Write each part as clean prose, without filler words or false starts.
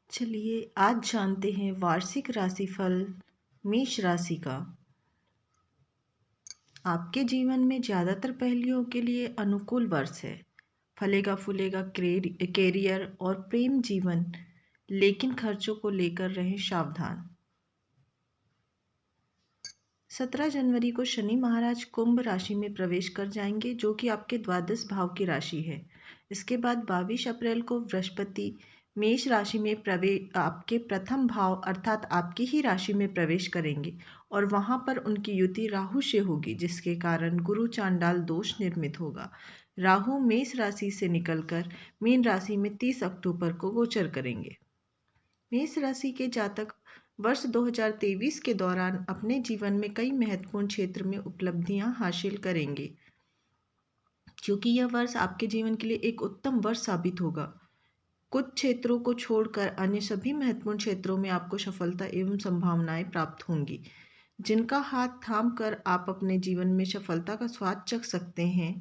चलिए आज जानते हैं वार्षिक राशिफल मेष राशि का। आपके जीवन में ज़्यादातर पहेलियों के लिए अनुकूल वर्ष है। फलेगा फूलेगा कैरियर और प्रेम जीवन, लेकिन खर्चों को लेकर रहें सावधान। 17 जनवरी को शनि महाराज कुंभ राशि में प्रवेश कर जाएंगे, जो कि आपके द्वादश भाव की राशि है। इसके बाद 22 अप्रैल को बृहस्पति मेष राशि में प्रवेश आपके प्रथम भाव अर्थात आपकी ही राशि में प्रवेश करेंगे और वहां पर उनकी युति राहु से होगी, जिसके कारण गुरु चांडाल दोष निर्मित होगा। राहु मेष राशि से निकलकर मीन राशि में 30 अक्टूबर को गोचर करेंगे। मेष राशि के जातक वर्ष 2023 के दौरान अपने जीवन में कई महत्वपूर्ण क्षेत्र में उपलब्धियां हासिल करेंगे, क्योंकि यह वर्ष आपके जीवन के लिए एक उत्तम वर्ष साबित होगा। कुछ क्षेत्रों को छोड़कर अन्य सभी महत्वपूर्ण क्षेत्रों में आपको सफलता एवं संभावनाएं प्राप्त होंगी, जिनका हाथ थाम कर आप अपने जीवन में सफलता का स्वाद चख सकते हैं।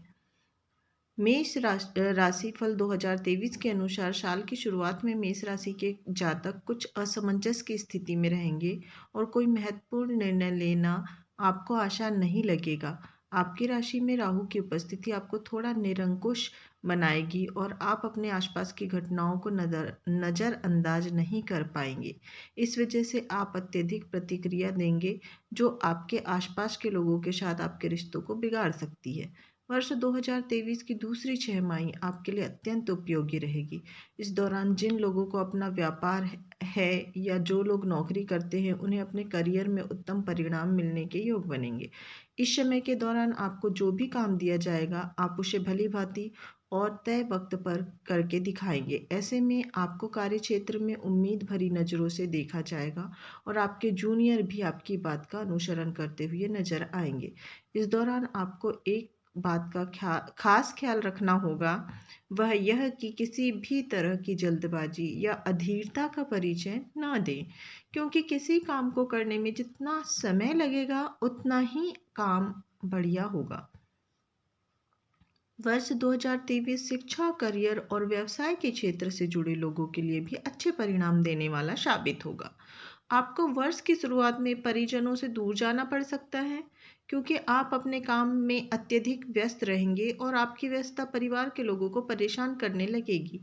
मेष राशिफल 2023 के अनुसार साल की शुरुआत में मेष राशि के जातक कुछ असमंजस की स्थिति में रहेंगे और कोई महत्वपूर्ण निर्णय लेना आपको आसान नहीं लगेगा। आपकी राशि में राहु की उपस्थिति आपको थोड़ा निरंकुश बनाएगी और आप अपने आसपास की घटनाओं को नज़रअंदाज नहीं कर पाएंगे। इस वजह से आप अत्यधिक प्रतिक्रिया देंगे, जो आपके आसपास के लोगों के साथ आपके रिश्तों को बिगाड़ सकती है। वर्ष 2023 की दूसरी छमाही आपके लिए अत्यंत उपयोगी रहेगी। इस दौरान जिन लोगों को अपना व्यापार है या जो लोग नौकरी करते हैं, उन्हें अपने करियर में उत्तम परिणाम मिलने के योग बनेंगे। इस समय के दौरान आपको जो भी काम दिया जाएगा, आप उसे भली भांति और तय वक्त पर करके दिखाएंगे। ऐसे में आपको कार्य क्षेत्र में उम्मीद भरी नज़रों से देखा जाएगा और आपके जूनियर भी आपकी बात का अनुसरण करते हुए नजर आएंगे। इस दौरान आपको एक बात का खास ख्याल रखना होगा, वह यह कि किसी भी तरह की जल्दबाजी या अधीरता का परिचय ना दें, क्योंकि किसी काम को करने में जितना समय लगेगा उतना ही काम बढ़िया होगा। वर्ष 2023 शिक्षा, करियर और व्यवसाय के क्षेत्र से जुड़े लोगों के लिए भी अच्छे परिणाम देने वाला साबित होगा। आपको वर्ष की शुरुआत में परिजनों से दूर जाना पड़ सकता है, क्योंकि आप अपने काम में अत्यधिक व्यस्त रहेंगे और आपकी व्यस्तता परिवार के लोगों को परेशान करने लगेगी,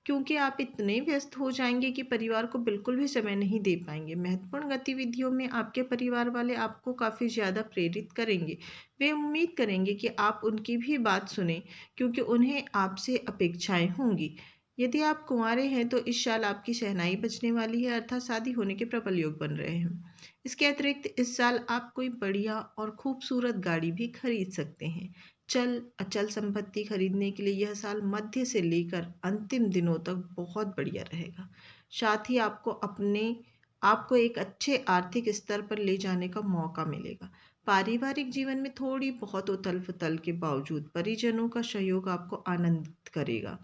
क्योंकि आप इतने व्यस्त हो जाएंगे कि परिवार को बिल्कुल भी समय नहीं दे पाएंगे। महत्वपूर्ण गतिविधियों में आपके परिवार वाले आपको काफ़ी ज़्यादा प्रेरित करेंगे। वे उम्मीद करेंगे कि आप उनकी भी बात सुनें, क्योंकि उन्हें आपसे अपेक्षाएं होंगी। यदि आप कुंवारे हैं तो इस साल आपकी शहनाई बजने वाली है, अर्थात शादी होने के प्रबल योग बन रहे हैं। इसके अतिरिक्त इस साल आप कोई बढ़िया और खूबसूरत गाड़ी भी खरीद सकते हैं। चल अचल संपत्ति खरीदने के लिए यह साल मध्य से लेकर अंतिम दिनों तक बहुत बढ़िया रहेगा। साथ ही आपको एक अच्छे आर्थिक स्तर पर ले जाने का मौका मिलेगा। पारिवारिक जीवन में थोड़ी बहुत उथल पुथल के बावजूद परिजनों का सहयोग आपको आनंदित करेगा।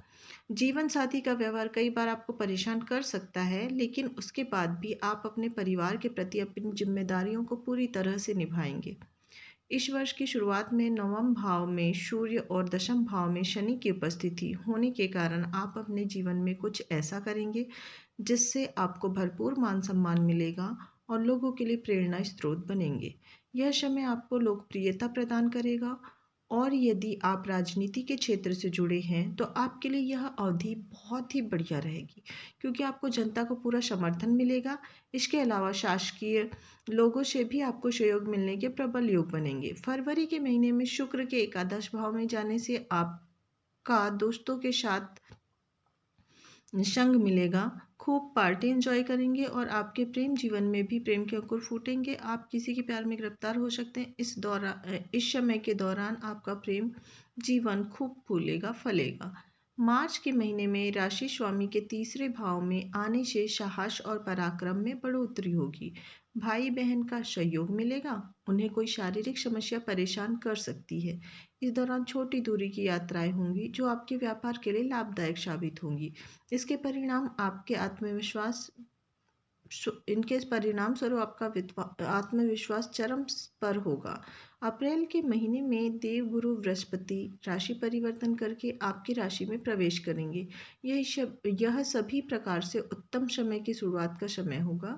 जीवन साथी का व्यवहार कई बार आपको परेशान कर सकता है, लेकिन उसके बाद भी आप अपने परिवार के प्रति अपनी जिम्मेदारियों को पूरी तरह से निभाएंगे। इस वर्ष की शुरुआत में नवम भाव में सूर्य और दशम भाव में शनि की उपस्थिति होने के कारण आप अपने जीवन में कुछ ऐसा करेंगे जिससे आपको भरपूर मान सम्मान मिलेगा और लोगों के लिए प्रेरणा स्रोत बनेंगे। यह समय आपको लोकप्रियता प्रदान करेगा और यदि आप राजनीति के क्षेत्र से जुड़े हैं तो आपके लिए यह अवधि बहुत ही बढ़िया रहेगी, क्योंकि आपको जनता को पूरा समर्थन मिलेगा। इसके अलावा शासकीय लोगों से भी आपको सहयोग मिलने के प्रबल योग बनेंगे। फरवरी के महीने में शुक्र के एकादश भाव में जाने से आपका दोस्तों के साथ संग मिलेगा, खूब पार्टी एंजॉय करेंगे और आपके प्रेम जीवन में भी प्रेम के अंकुर फूटेंगे। आप किसी के प्यार में गिरफ्तार हो सकते हैं। इस समय के दौरान आपका प्रेम जीवन खूब फूलेगा फलेगा। मार्च के महीने में राशि स्वामी के तीसरे भाव में आने से साहस और पराक्रम में बढ़ोतरी होगी। भाई बहन का सहयोग मिलेगा। उन्हें कोई शारीरिक समस्या परेशान कर सकती है। इस दौरान छोटी दूरी की यात्राएं होंगी, जो आपके व्यापार के लिए लाभदायक साबित होंगी। इसके परिणाम आपके आत्मविश्वास इनके परिणाम स्वरूप आपका आत्मविश्वास चरम पर होगा। अप्रैल के महीने में देवगुरु बृहस्पति राशि परिवर्तन करके आपकी राशि में प्रवेश करेंगे। यह सभी प्रकार से उत्तम समय की शुरुआत का समय होगा।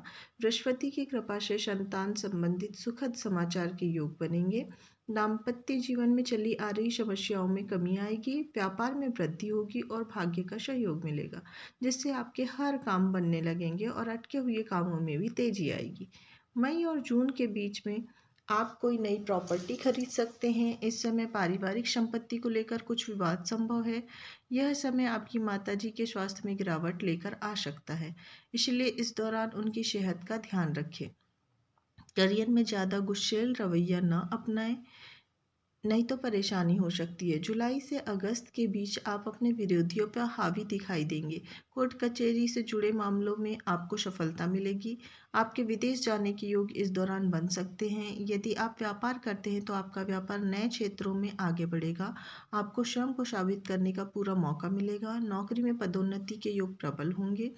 बृहस्पति की कृपा से संतान संबंधित सुखद समाचार के योग बनेंगे। दाम्पत्य जीवन में चली आ रही समस्याओं में कमी आएगी। व्यापार में वृद्धि होगी और भाग्य का सहयोग मिलेगा, जिससे आपके हर काम बनने लगेंगे और अटके हुए कामों में भी तेजी आएगी। मई और जून के बीच में आप कोई नई प्रॉपर्टी खरीद सकते हैं। इस समय पारिवारिक संपत्ति को लेकर कुछ विवाद संभव है। यह समय आपकी माताजी के स्वास्थ्य में गिरावट लेकर आ सकता है, इसलिए इस दौरान उनकी सेहत का ध्यान रखें। करियर में ज़्यादा गुस्सैल रवैया न अपनाएं, नहीं तो परेशानी हो सकती है। जुलाई से अगस्त के बीच आप अपने विरोधियों पर हावी दिखाई देंगे। कोर्ट कचहरी से जुड़े मामलों में आपको सफलता मिलेगी। आपके विदेश जाने के योग इस दौरान बन सकते हैं। यदि आप व्यापार करते हैं तो आपका व्यापार नए क्षेत्रों में आगे बढ़ेगा। आपको स्वयं को साबित करने का पूरा मौका मिलेगा। नौकरी में पदोन्नति के योग प्रबल होंगे।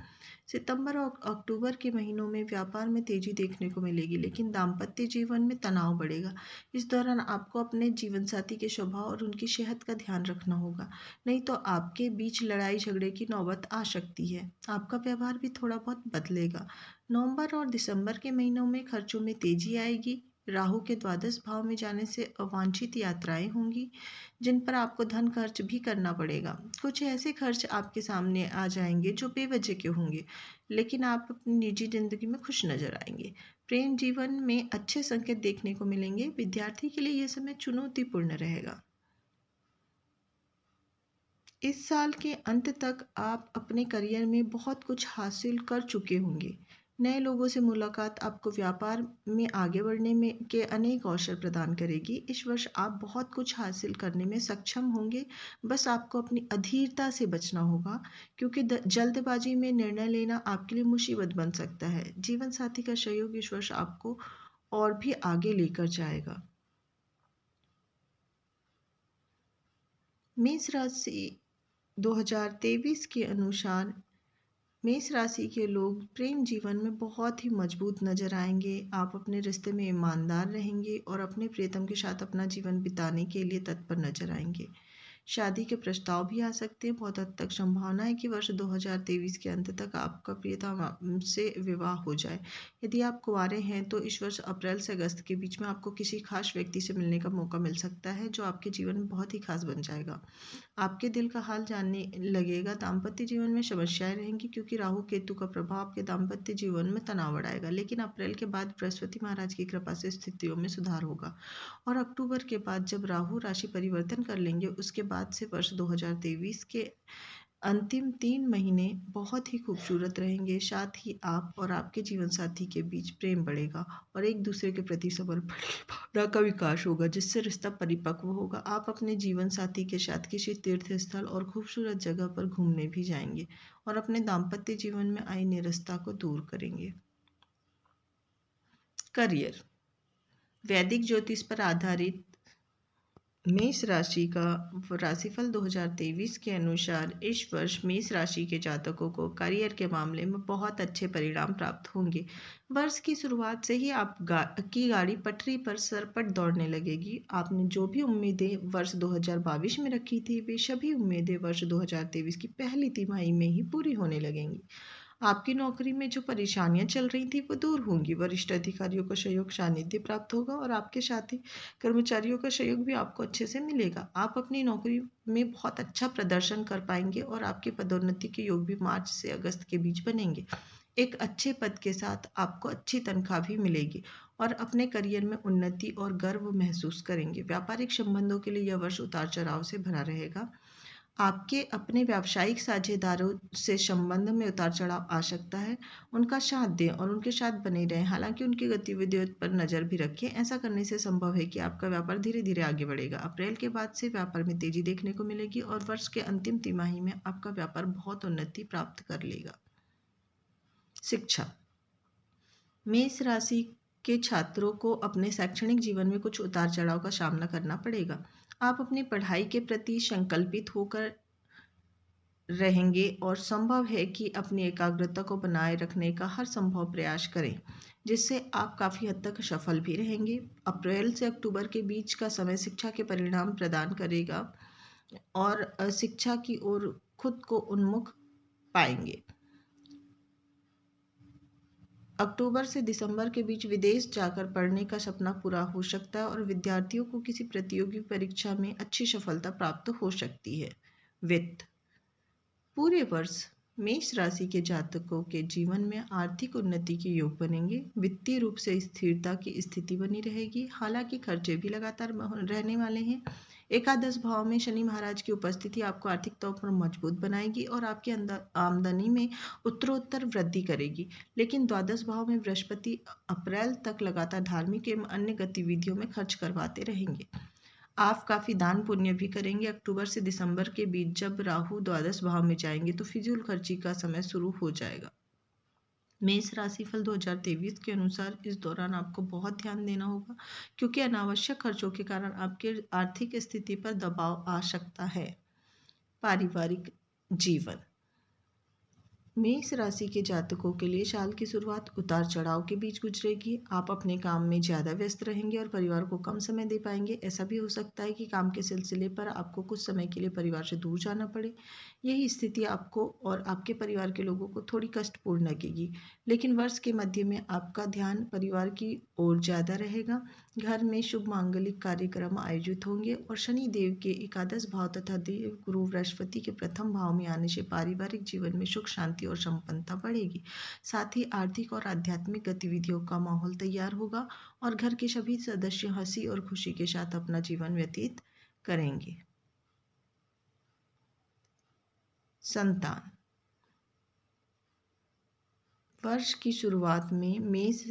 सितंबर और अक्टूबर के महीनों में व्यापार में तेजी देखने को मिलेगी, लेकिन दाम्पत्य जीवन में तनाव बढ़ेगा। इस दौरान आपको अपने जीवन साथी के स्वभाव और उनकी सेहत का ध्यान रखना होगा, नहीं तो आपके बीच लड़ाई झगड़े की नौबत आ सकती है। आपका व्यवहार भी थोड़ा बहुत बदलेगा। नवंबर और दिसंबर के महीनों में खर्चों में तेजी आएगी। राहु के द्वादश भाव में जाने से अवांछित यात्राएं होंगी, जिन पर आपको धन खर्च भी करना पड़ेगा। कुछ ऐसे खर्च आपके सामने आ जाएंगे जो बेवजह के होंगे, लेकिन आप अपनी निजी जिंदगी में खुश नजर आएंगे। प्रेम जीवन में अच्छे संकेत देखने को मिलेंगे। विद्यार्थी के लिए यह समय चुनौतीपूर्ण रहेगा। इस साल के अंत तक आप अपने करियर में बहुत कुछ हासिल कर चुके होंगे। नए लोगों से मुलाकात आपको व्यापार में आगे बढ़ने में के अनेक अवसर प्रदान करेगी। इस वर्ष आप बहुत कुछ हासिल करने में सक्षम होंगे। बस आपको अपनी अधीरता से बचना होगा, क्योंकि जल्दबाजी में निर्णय लेना आपके लिए मुसीबत बन सकता है। जीवन साथी का सहयोग इस वर्ष आपको और भी आगे लेकर जाएगा। मेष राशि 2023 के अनुसार मेष राशि के लोग प्रेम जीवन में बहुत ही मजबूत नजर आएंगे। आप अपने रिश्ते में ईमानदार रहेंगे और अपने प्रियतम के साथ अपना जीवन बिताने के लिए तत्पर नजर आएंगे। शादी के प्रस्ताव भी आ सकते हैं। बहुत हद तक संभावना है कि वर्ष 2023 के अंत तक आपका प्रियतम से विवाह हो जाए। यदि आप कुंवारे हैं तो इस वर्ष अप्रैल से अगस्त के बीच में आपको किसी खास व्यक्ति से मिलने का मौका मिल सकता है, जो आपके जीवन में बहुत ही खास बन जाएगा। आपके दिल का हाल जानने लगेगा। दाम्पत्य जीवन में समस्याएं रहेंगी, क्योंकि राहु केतु का प्रभाव आपके दाम्पत्य जीवन में तनाव बढ़ाएगा, लेकिन अप्रैल के बाद बृहस्पति महाराज की कृपा से स्थितियों में सुधार होगा। और अक्टूबर के बाद जब राहु राशि परिवर्तन कर लेंगे, उसके बाद से वर्ष 2023 के अंतिम 3 महीने बहुत ही खूबसूरत रहेंगे। साथ ही आप और आपके जीवन साथी के बीच प्रेम बढ़ेगा और एक दूसरे के प्रति समर्पण की भावना का विकास होगा, जिससे रिश्ता परिपक्व होगा। आप अपने जीवन साथी के साथ किसी तीर्थ स्थल और खूबसूरत जगह पर घूमने भी जाएंगे और अपने दाम्पत्य जीवन में आई निरस्ता को दूर करेंगे। करियर। वैदिक ज्योतिष पर आधारित मेष राशि का राशिफल 2023 के अनुसार इस वर्ष मेष राशि के जातकों को करियर के मामले में बहुत अच्छे परिणाम प्राप्त होंगे। वर्ष की शुरुआत से ही की गाड़ी पटरी पर सरपट दौड़ने लगेगी। आपने जो भी उम्मीदें वर्ष 2022 में रखी थी, वे सभी उम्मीदें वर्ष 2023 की पहली तिमाही में ही पूरी होने लगेंगी। आपकी नौकरी में जो परेशानियां चल रही थी वो दूर होंगी। वरिष्ठ अधिकारियों का सहयोग सानिध्य प्राप्त होगा और आपके साथी कर्मचारियों का सहयोग भी आपको अच्छे से मिलेगा। आप अपनी नौकरी में बहुत अच्छा प्रदर्शन कर पाएंगे और आपकी पदोन्नति के योग भी मार्च से अगस्त के बीच बनेंगे। एक अच्छे पद के साथ आपको अच्छी तनख्वाह भी मिलेगी और अपने करियर में उन्नति और गर्व महसूस करेंगे। व्यापारिक संबंधों के लिए यह वर्ष उतार चढ़ाव से भरा रहेगा। आपके अपने व्यावसायिक साझेदारों से संबंध में उतार चढ़ाव आ सकता है। उनका साथ दें और उनके साथ बने रहें। हालांकि उनकी गतिविधियों पर नज़र भी रखें। ऐसा करने से संभव है कि आपका व्यापार धीरे धीरे आगे बढ़ेगा। अप्रैल के बाद से व्यापार में तेजी देखने को मिलेगी और वर्ष के अंतिम तिमाही में आपका व्यापार बहुत उन्नति प्राप्त कर लेगा। शिक्षा। मेष राशि के छात्रों को अपने शैक्षणिक जीवन में कुछ उतार चढ़ाव का सामना करना पड़ेगा। आप अपनी पढ़ाई के प्रति संकल्पित होकर रहेंगे और संभव है कि अपनी एकाग्रता को बनाए रखने का हर संभव प्रयास करें, जिससे आप काफ़ी हद तक सफल भी रहेंगे। अप्रैल से अक्टूबर के बीच का समय शिक्षा के परिणाम प्रदान करेगा और शिक्षा की ओर खुद को उन्मुख पाएंगे। अक्टूबर से दिसंबर के बीच विदेश जाकर पढ़ने का सपना पूरा हो सकता है और विद्यार्थियों को किसी प्रतियोगी परीक्षा में अच्छी सफलता प्राप्त हो सकती है। वित्त। पूरे वर्ष मेष राशि के जातकों के जीवन में आर्थिक उन्नति के योग बनेंगे। वित्तीय रूप से स्थिरता की स्थिति बनी रहेगी, हालांकि खर्चे भी लगातार रहने वाले हैं। एकादश भाव में शनि महाराज की उपस्थिति आपको आर्थिक तौर पर मजबूत बनाएगी और आपके अंदर आमदनी में उत्तरोत्तर वृद्धि करेगी। लेकिन द्वादश भाव में बृहस्पति अप्रैल तक लगातार धार्मिक एवं अन्य गतिविधियों में खर्च करवाते रहेंगे। आप काफ़ी दान पुण्य भी करेंगे। अक्टूबर से दिसंबर के बीच जब राहु द्वादश भाव में जाएंगे तो फिजूल खर्ची का समय शुरू हो जाएगा। मेष राशिफल 2023 के अनुसार इस दौरान आपको बहुत ध्यान देना होगा, क्योंकि अनावश्यक खर्चों के कारण आपके आर्थिक स्थिति पर दबाव आ सकता है। पारिवारिक जीवन। मेष राशि के जातकों के लिए साल की शुरुआत उतार चढ़ाव के बीच गुजरेगी। आप अपने काम में ज़्यादा व्यस्त रहेंगे और परिवार को कम समय दे पाएंगे। ऐसा भी हो सकता है कि काम के सिलसिले पर आपको कुछ समय के लिए परिवार से दूर जाना पड़े। यही स्थिति आपको और आपके परिवार के लोगों को थोड़ी कष्टपूर्ण लगेगी, लेकिन वर्ष के मध्य में आपका ध्यान परिवार की ओर ज़्यादा रहेगा। घर में शुभ मांगलिक कार्यक्रम आयोजित होंगे और शनि देव के एकादश भाव तथा देव गुरु बृहस्पति के प्रथम भाव में आने से पारिवारिक जीवन में सुख शांति और संपन्नता बढ़ेगी। साथ ही आर्थिक और आध्यात्मिक गतिविधियों का माहौल तैयार होगा और घर के सभी सदस्य हंसी और खुशी के साथ अपना जीवन व्यतीत करेंगे। संतान। वर्ष की शुरुआत में मेष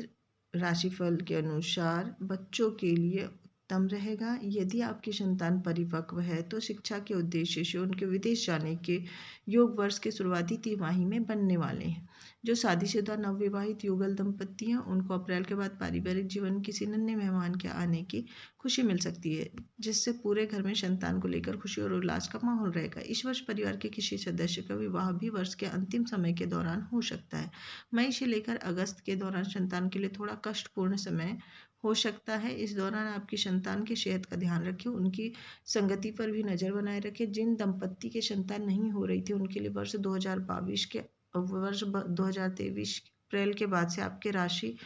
राशिफल के अनुसार बच्चों के लिए उत्तम रहेगा। यदि आपकी संतान परिपक्व है तो शिक्षा के उद्देश्य से उनके विदेश जाने के योग वर्ष के शुरुआती तिमाही में बनने वाले हैं। जो शादीशुदा नवविवाहित युगल दंपत्ति हैं उनको अप्रैल के बाद पारिवारिक जीवन किसी नन्हे मेहमान के आने की खुशी मिल सकती है, जिससे पूरे घर में संतान को लेकर खुशी और उल्लास का माहौल रहेगा। इस वर्ष परिवार के किसी सदस्य का विवाह भी वर्ष के अंतिम समय के दौरान हो सकता है। मई से लेकर अगस्त के दौरान संतान के लिए थोड़ा कष्टपूर्ण समय हो सकता है। इस दौरान आपकी संतान की सेहत का ध्यान रखें, उनकी संगति पर भी नज़र बनाए रखें। जिन दंपत्ति के संतान नहीं हो रही थी उनके लिए वर्ष 2023 अप्रैल के बाद से आपके राशि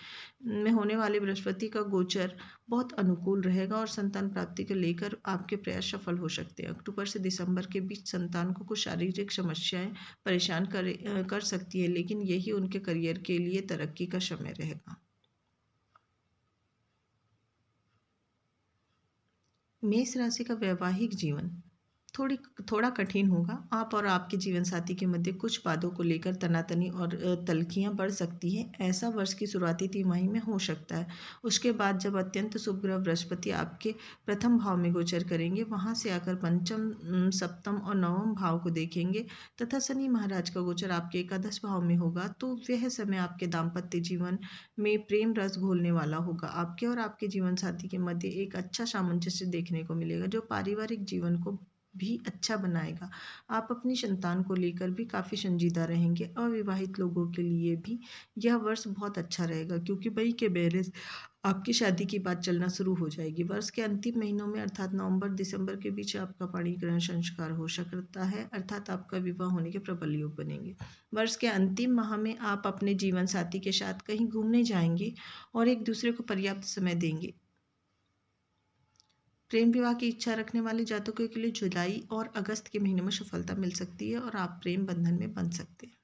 में होने वाले बृहस्पति का गोचर बहुत अनुकूल रहेगा और संतान प्राप्ति को लेकर आपके प्रयास सफल हो सकते हैं। अक्टूबर से दिसंबर के बीच संतान को कुछ शारीरिक समस्याएं परेशान कर सकती है, लेकिन यही उनके करियर के लिए तरक्की का समय रहेगा। मेष राशि का वैवाहिक जीवन थोड़ा कठिन होगा। आप और आपके जीवन साथी के मध्य कुछ बातों को लेकर तनातनी और तल्खियाँ बढ़ सकती हैं। ऐसा वर्ष की शुरुआती तिमाही में हो सकता है। उसके बाद जब अत्यंत शुभ ग्रह बृहस्पति आपके प्रथम भाव में गोचर करेंगे, वहां से आकर पंचम, सप्तम और नवम भाव को देखेंगे तथा शनि महाराज का गोचर आपके एकादश भाव में होगा, तो वह समय आपके दाम्पत्य जीवन में प्रेम रस घोलने वाला होगा। आपके और आपके जीवन साथी के मध्य एक अच्छा सामंजस्य देखने को मिलेगा, जो पारिवारिक जीवन को भी अच्छा बनाएगा। आप अपनी संतान को लेकर भी काफ़ी संजीदा रहेंगे। अविवाहित लोगों के लिए भी यह वर्ष बहुत अच्छा रहेगा, क्योंकि मई के महीने से आपकी शादी की बात चलना शुरू हो जाएगी। वर्ष के अंतिम महीनों में अर्थात नवंबर दिसंबर के बीच आपका पाणी ग्रहण संस्कार हो सकता है, अर्थात आपका विवाह होने के प्रबल योग बनेंगे। वर्ष के अंतिम माह में आप अपने जीवन साथी के साथ कहीं घूमने जाएंगे और एक दूसरे को पर्याप्त समय देंगे। प्रेम विवाह की इच्छा रखने वाले जातकों के लिए जुलाई और अगस्त के महीने में सफलता मिल सकती है और आप प्रेम बंधन में बंध सकते हैं।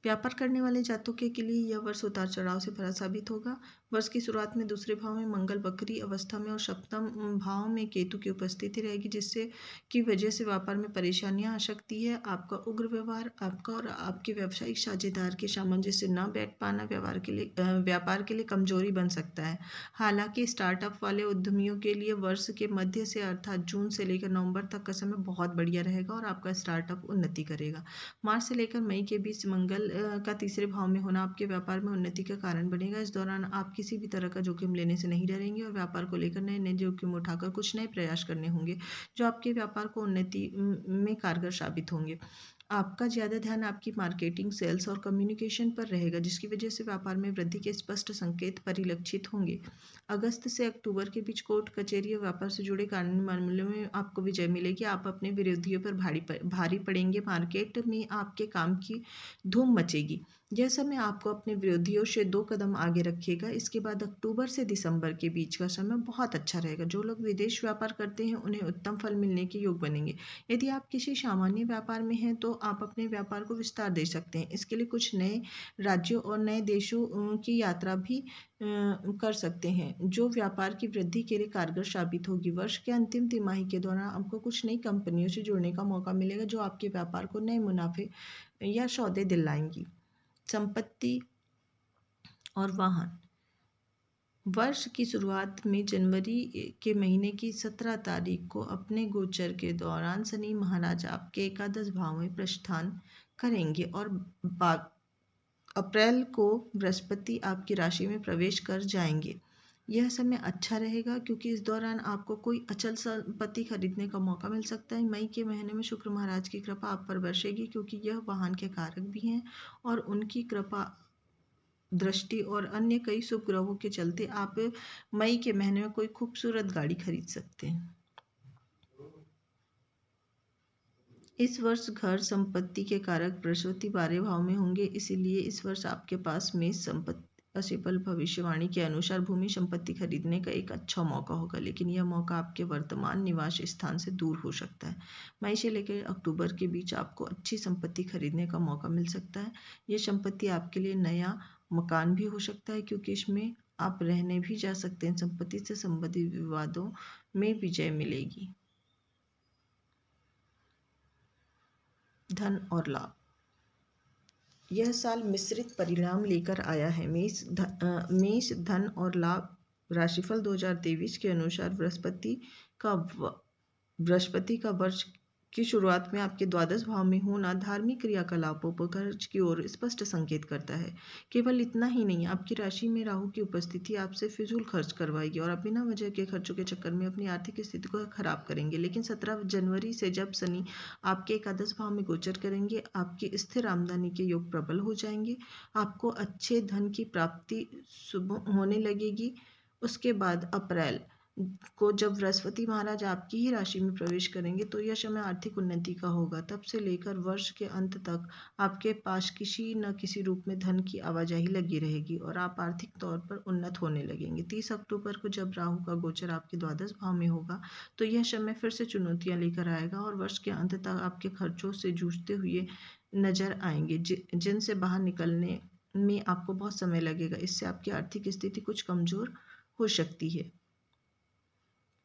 व्यापार करने वाले जातकों के लिए यह वर्ष उतार चढ़ाव से भरा साबित होगा। वर्ष की शुरुआत में दूसरे भाव में मंगल वक्री अवस्था में और सप्तम भाव में केतु की उपस्थिति रहेगी, जिससे की वजह से व्यापार में परेशानियां आ सकती है। आपका उग्र व्यवहार आपका और आपके व्यावसायिक साझेदार के सामंजस्य न बैठ पाना व्यापार के लिए कमजोरी बन सकता है। हालांकि स्टार्टअप वाले उद्यमियों के लिए वर्ष के मध्य से अर्थात जून से लेकर नवंबर तक का समय बहुत बढ़िया रहेगा और आपका स्टार्टअप उन्नति करेगा। मार्च से लेकर मई के बीच मंगल का तीसरे भाव में होना आपके व्यापार में उन्नति का कारण बनेगा। इस दौरान आप किसी भी तरह का जोखिम लेने से नहीं डरेंगे और व्यापार को लेकर नए नए जोखिम उठाकर कुछ नए प्रयास करने होंगे जो आपके व्यापार को उन्नति में कारगर साबित होंगे। आपका ज़्यादा ध्यान आपकी मार्केटिंग, सेल्स और कम्युनिकेशन पर रहेगा, जिसकी वजह से व्यापार में वृद्धि के स्पष्ट संकेत परिलक्षित होंगे। अगस्त से अक्टूबर के बीच कोर्ट कचहरी और व्यापार से जुड़े कानूनी मामलों में आपको विजय मिलेगी। आप अपने विरोधियों पर भारी पड़ेंगे। मार्केट में आपके काम की धूम मचेगी। यह समय आपको अपने विरोधियों से 2 कदम आगे रखेगा। इसके बाद अक्टूबर से दिसंबर के बीच का समय बहुत अच्छा रहेगा। जो लोग विदेश व्यापार करते हैं उन्हें उत्तम फल मिलने के योग बनेंगे। यदि आप किसी सामान्य व्यापार में हैं तो आप अपने व्यापार को विस्तार दे सकते हैं। इसके लिए कुछ नए राज्यों और नए देशों की यात्रा भी कर सकते हैं, जो व्यापार की वृद्धि के लिए कारगर साबित होगी। वर्ष के अंतिम तिमाही के दौरान आपको कुछ नई कंपनियों से जुड़ने का मौका मिलेगा, जो आपके व्यापार को नए मुनाफे या सौदे दिलाएंगी। संपत्ति और वाहन। वर्ष की शुरुआत में जनवरी के महीने की 17 तारीख को अपने गोचर के दौरान शनि महाराज आपके एकादश भाव में प्रस्थान करेंगे और अप्रैल को बृहस्पति आपकी राशि में प्रवेश कर जाएंगे। यह समय अच्छा रहेगा क्योंकि इस दौरान आपको कोई अचल संपत्ति खरीदने का मौका मिल सकता है। मई के महीने में शुक्र महाराज की कृपा आप पर बरसेगी क्योंकि यह वाहन के कारक भी हैं और उनकी कृपा, दृष्टि और अन्य कई शुभ ग्रहों के चलते आप मई के महीने में कोई खूबसूरत गाड़ी खरीद सकते हैं। इस वर्ष घर संपत्ति के कारक बृहस्पति 12वें भाव में होंगे, इसीलिए इस वर्ष आपके पास में संपत्ति असफल भविष्यवाणी के अनुसार भूमि संपत्ति खरीदने का एक अच्छा मौका होगा, लेकिन यह मौका आपके वर्तमान निवास स्थान से दूर हो सकता है। मई से लेकर अक्टूबर के बीच आपको अच्छी संपत्ति खरीदने का मौका मिल सकता है। यह संपत्ति आपके लिए नया मकान भी हो सकता है क्योंकि इसमें आप रहने भी जा सकते हैं। संपत्ति से संबंधित विवादों में विजय मिलेगी। धन और लाभ। यह साल मिश्रित परिणाम लेकर आया है। मेष धन और लाभ राशिफल 2023 के अनुसार बृहस्पति का वर्ष की शुरुआत में आपके द्वादश भाव में होना धार्मिक क्रियाकलापों पर खर्च की ओर स्पष्ट संकेत करता है। केवल इतना ही नहीं, आपकी राशि में राहु की उपस्थिति आपसे फिजूल खर्च करवाएगी और आप बिना वजह के खर्चों के चक्कर में अपनी आर्थिक स्थिति को खराब करेंगे। लेकिन 17 जनवरी से जब शनि आपके एकादश भाव में गोचर करेंगे, आपकी स्थिर आमदनी के योग प्रबल हो जाएंगे। आपको अच्छे धन की प्राप्ति शुभ होने लगेगी। उसके बाद अप्रैल को जब बृहस्पति महाराज आपकी ही राशि में प्रवेश करेंगे तो यह समय आर्थिक उन्नति का होगा। तब से लेकर वर्ष के अंत तक आपके पास किसी न किसी रूप में धन की आवाजाही लगी रहेगी और आप आर्थिक तौर पर उन्नत होने लगेंगे। 30 अक्टूबर को जब राहु का गोचर आपके द्वादश भाव में होगा तो यह समय फिर से चुनौतियां लेकर आएगा और वर्ष के अंत तक आपके खर्चों से जूझते हुए नजर आएंगे, जिनसे बाहर निकलने में आपको बहुत समय लगेगा। इससे आपकी आर्थिक स्थिति कुछ कमजोर हो सकती है।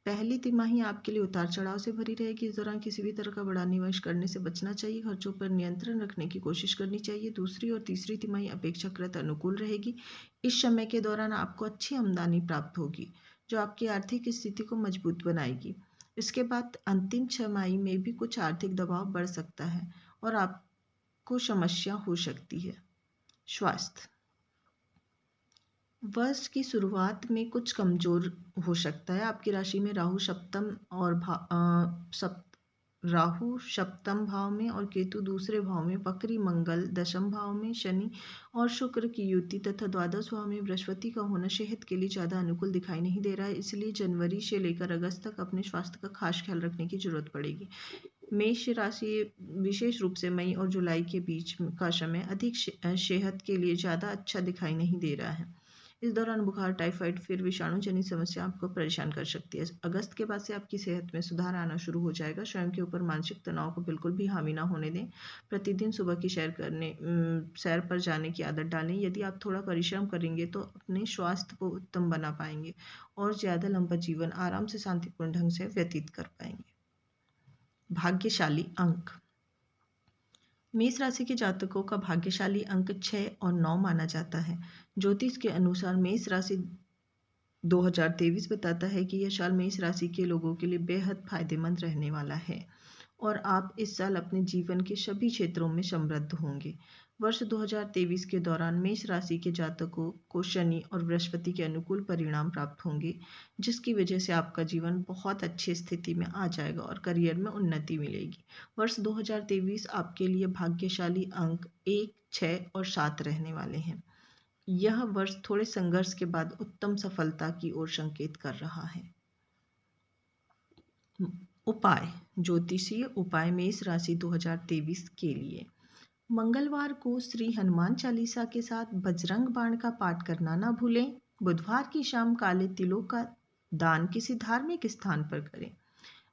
पहली तिमाही आपके लिए उतार चढ़ाव से भरी रहेगी। इस दौरान किसी भी तरह का बड़ा निवेश करने से बचना चाहिए। खर्चों पर नियंत्रण रखने की कोशिश करनी चाहिए। दूसरी और तीसरी तिमाही अपेक्षाकृत अनुकूल रहेगी। इस समय के दौरान आपको अच्छी आमदनी प्राप्त होगी जो आपकी आर्थिक स्थिति को मजबूत बनाएगी। इसके बाद अंतिम छमाही में भी कुछ आर्थिक दबाव बढ़ सकता है और आपको समस्या हो सकती है। स्वास्थ्य। वर्ष की शुरुआत में कुछ कमजोर हो सकता है। आपकी राशि में राहु सप्तम भाव में और केतु दूसरे भाव में, वक्री मंगल दशम भाव में, शनि और शुक्र की युति तथा द्वादश भाव में बृहस्पति का होना सेहत के लिए ज़्यादा अनुकूल दिखाई नहीं दे रहा है। इसलिए जनवरी से लेकर अगस्त तक अपने स्वास्थ्य का खास ख्याल रखने की जरूरत पड़ेगी। मेष राशि विशेष रूप से मई और जुलाई के बीच का समय अधिक सेहत के लिए ज़्यादा अच्छा दिखाई नहीं दे रहा है। इस दौरान बुखार, टाइफाइड फिर विषाणु जनित समस्या आपको परेशान कर सकती है। अगस्त के बाद से आपकी सेहत में सुधार आना शुरू हो जाएगा। स्वयं के ऊपर मानसिक तनाव को बिल्कुल भी हावी ना होने दें। प्रतिदिन सुबह की सैर पर जाने की आदत डालें। यदि आप थोड़ा परिश्रम करेंगे तो अपने स्वास्थ्य को उत्तम बना पाएंगे और ज़्यादा लंबा जीवन आराम से शांतिपूर्ण ढंग से व्यतीत कर पाएंगे। भाग्यशाली अंक। मेष राशि के जातकों का भाग्यशाली अंक 6 और 9 माना जाता है। ज्योतिष के अनुसार मेष राशि 2023 बताता है कि यह साल मेष राशि के लोगों के लिए बेहद फायदेमंद रहने वाला है और आप इस साल अपने जीवन के सभी क्षेत्रों में समृद्ध होंगे। वर्ष 2023 के दौरान मेष राशि के जातकों को शनि और बृहस्पति के अनुकूल परिणाम प्राप्त होंगे, जिसकी वजह से आपका जीवन बहुत अच्छी स्थिति में आ जाएगा और करियर में उन्नति मिलेगी। वर्ष 2023 आपके लिए भाग्यशाली अंक 1, 6 और 7 रहने वाले हैं। यह वर्ष थोड़े संघर्ष के बाद उत्तम सफलता की ओर संकेत कर रहा है। उपाय, ज्योतिषीय उपाय मेष राशि 2023 के लिए। मंगलवार को श्री हनुमान चालीसा के साथ बजरंग बाण का पाठ करना ना भूलें। बुधवार की शाम काले तिलों का दान किसी धार्मिक स्थान पर करें।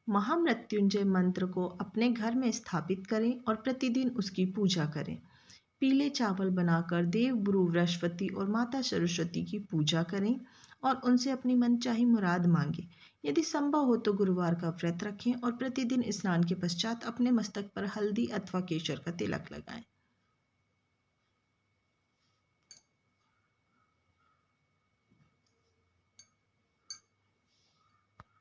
महामृत्युंजय मंत्र को अपने घर में स्थापित करें और प्रतिदिन उसकी पूजा करें। पीले चावल बनाकर देव गुरु बृहस्पति और माता सरस्वती की पूजा करें और उनसे अपनी मनचाही मुराद मांगें। यदि संभव हो तो गुरुवार का व्रत रखें और प्रतिदिन स्नान के पश्चात अपने मस्तक पर हल्दी अथवा केसर का तिलक लगाएं।